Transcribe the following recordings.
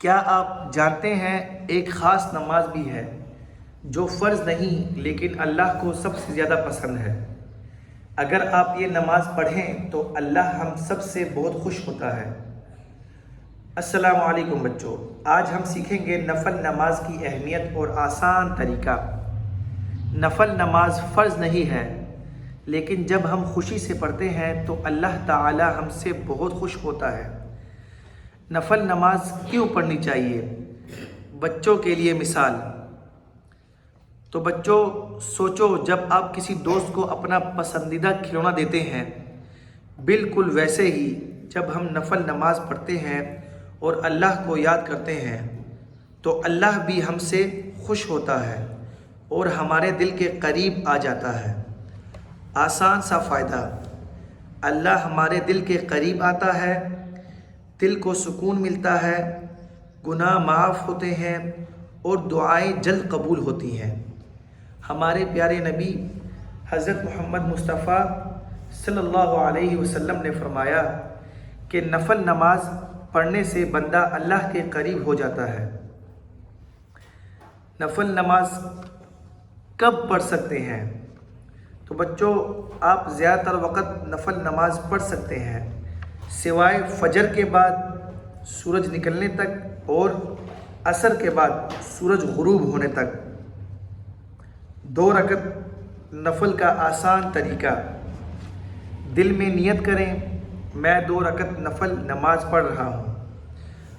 کیا آپ جانتے ہیں ایک خاص نماز بھی ہے جو فرض نہیں لیکن اللہ کو سب سے زیادہ پسند ہے؟ اگر آپ یہ نماز پڑھیں تو اللہ ہم سب سے بہت خوش ہوتا ہے۔ السلام علیکم بچوں، آج ہم سیکھیں گے نفل نماز کی اہمیت اور آسان طریقہ۔ نفل نماز فرض نہیں ہے، لیکن جب ہم خوشی سے پڑھتے ہیں تو اللہ تعالی ہم سے بہت خوش ہوتا ہے۔ نفل نماز کیوں پڑھنی چاہیے؟ بچوں کے لیے مثال۔ تو بچوں سوچو، جب آپ کسی دوست کو اپنا پسندیدہ کھلونا دیتے ہیں، بالکل ویسے ہی جب ہم نفل نماز پڑھتے ہیں اور اللہ کو یاد کرتے ہیں تو اللہ بھی ہم سے خوش ہوتا ہے اور ہمارے دل کے قریب آ جاتا ہے۔ آسان سا فائدہ، اللہ ہمارے دل کے قریب آتا ہے، دل کو سکون ملتا ہے، گناہ معاف ہوتے ہیں اور دعائیں جلد قبول ہوتی ہیں۔ ہمارے پیارے نبی حضرت محمد مصطفیٰ صلی اللہ علیہ وسلم نے فرمایا کہ نفل نماز پڑھنے سے بندہ اللہ کے قریب ہو جاتا ہے۔ نفل نماز کب پڑھ سکتے ہیں؟ تو بچوں آپ زیادہ تر وقت نفل نماز پڑھ سکتے ہیں سوائے فجر کے بعد سورج نکلنے تک اور عصر کے بعد سورج غروب ہونے تک۔ 2 رکعت نفل کا آسان طریقہ، دل میں نیت کریں میں 2 رکعت نفل نماز پڑھ رہا ہوں،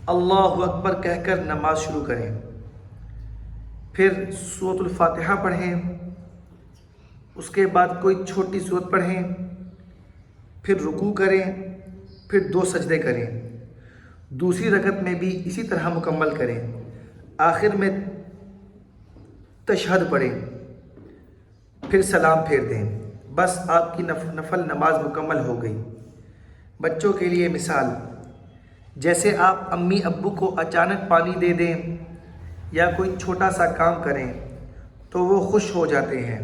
اللہ اکبر کہہ کر نماز شروع کریں، پھر سورۃ الفاتحہ پڑھیں، اس کے بعد کوئی چھوٹی سورت پڑھیں، پھر رکوع کریں، پھر 2 سجدے کریں، دوسری رکعت میں بھی اسی طرح مکمل کریں، آخر میں تشہد پڑھیں، پھر سلام پھیر دیں، بس آپ کی نفل نماز مکمل ہو گئی۔ بچوں کے لیے مثال، جیسے آپ امی ابو کو اچانک پانی دے دیں یا کوئی چھوٹا سا کام کریں تو وہ خوش ہو جاتے ہیں،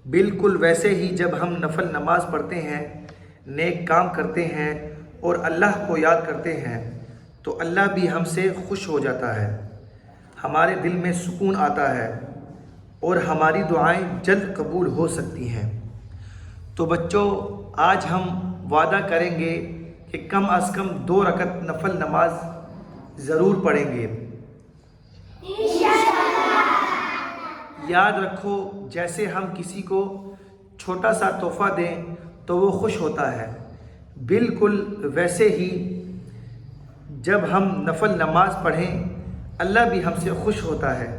بالکل ویسے ہی جب ہم نفل نماز پڑھتے ہیں، نیک کام کرتے ہیں اور اللہ کو یاد کرتے ہیں تو اللہ بھی ہم سے خوش ہو جاتا ہے، ہمارے دل میں سکون آتا ہے اور ہماری دعائیں جلد قبول ہو سکتی ہیں۔ تو بچوں آج ہم وعدہ کریں گے کہ کم از کم 2 رکعت نفل نماز ضرور پڑھیں گے۔ یاد رکھو، جیسے ہم کسی کو چھوٹا سا تحفہ دیں تو وہ خوش ہوتا ہے، بالکل ویسے ہی جب ہم نفل نماز پڑھیں اللہ بھی ہم سے خوش ہوتا ہے،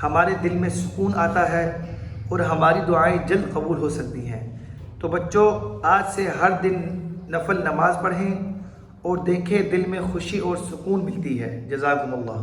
ہمارے دل میں سکون آتا ہے اور ہماری دعائیں جلد قبول ہو سکتی ہیں۔ تو بچوں آج سے ہر دن نفل نماز پڑھیں اور دیکھیں دل میں خوشی اور سکون ملتی ہے۔ جزاکم اللہ۔